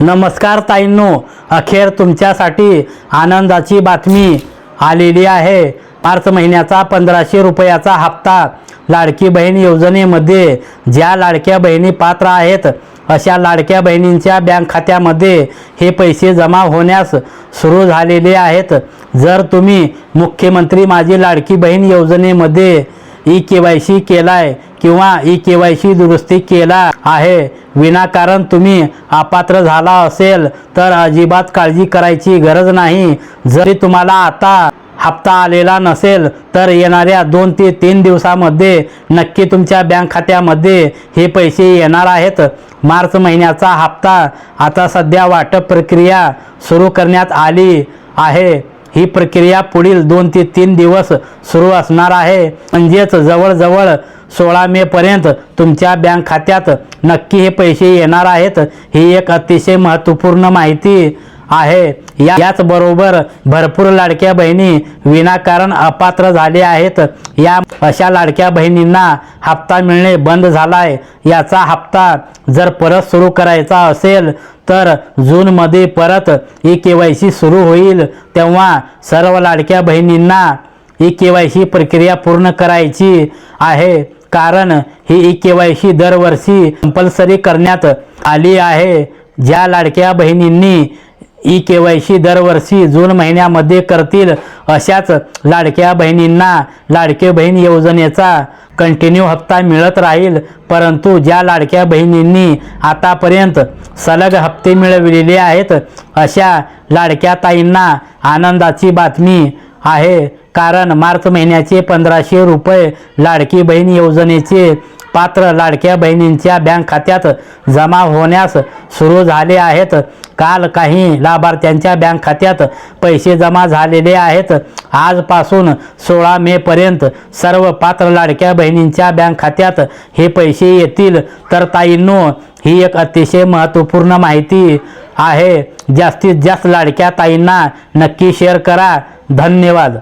नमस्कार ताईंनो, अखेर तुमच्यासाठी आनंदाची बातमी आलेली आहे। मार्च महिन्याचा 1500 रुपयाचा हप्ता लाडकी बहीण योजनेमध्ये ज्या लाडक्या बहिणी पात्र आहेत अशा लाडक्या बहिणींच्या बँक खात्यामध्ये हे पैसे जमा होण्यास सुरू झालेले आहेत। जर तुम्ही मुख्यमंत्री माझी लाडकी बहीण योजनेमध्ये ई-केवायसी केलाय किंवा ई-केवायसी दुरुस्ती केला आहे, विनाकारण तुम्ही अपात्र झाला असेल तर अजिबात काळजी करायची गरज नाही। जरी तुम्हाला आता हप्ता आलेला नसेल तर येणाऱ्या 2 ते 3 दिवसामध्ये नक्की तुमच्या बँक खात्यामध्ये हे पैसे येणार आहेत। मार्च महिन्याचा हप्ता आता सध्या वाटप प्रक्रिया सुरू करण्यात आली आहे। ही प्रक्रिया पुढील 2 ते 3 दिवस सुरू असणार आहे, म्हणजेच जवळजवळ 16 मे पर्यंत तुमच्या बँक खात्यात नक्की हे पैसे येणार आहेत। ही एक अतिशय महत्त्वपूर्ण माहिती आहे। याचबरोबर भरपूर लाडक्या बहिणी विनाकारण अपात्र झाले आहेत। या अशा लाडक्या बहिणींना हप्ता मिळणे बंद झालाय। याचा हप्ता जर परत सुरू करायचा असेल तर जूनमध्ये परत ई-केवायसी सुरू होईल, तेव्हा सर्व लाडक्या बहिणींना ई-केवायसी प्रक्रिया पूर्ण करायची आहे। कारण ही ई-केवायसी दरवर्षी कंपल्सरी करण्यात आली आहे। ज्या लाडक्या बहिणींनी ई-केवायसी दरवर्षी जून महिन्यामध्ये करतील अशाच लाडक्या बहिणींना लाडकी बहीण योजनेचा कंटिन्यू हप्ता मिळत राहील। परंतु ज्या लाडक्या बहिणींनी आतापर्यंत सलग हप्ते मिळविलेले आहेत अशा लाडक्या ताईंना आनंदाची बातमी आहे। कारण मार्च महिन्याचे 1500 रुपये लाडकी बहीण योजनेचे पात्र लाडक्या बहिणींच्या बँक खात्यात जमा होण्यास सुरू झाले आहेत। काल काही लाभार्थ्यांच्या बँक खात्यात पैसे जमा झालेले आहेत। आजपासून 16 मे पर्यंत सर्व पात्र लाडक्या बहिणींच्या बँक खात्यात हे पैसे येतील। तर ताईंनो, ही एक अतिशय महत्त्वपूर्ण माहिती आहे। जास्तीत जास्त लाडक्या ताईंना नक्की शेअर करा। धन्यवाद।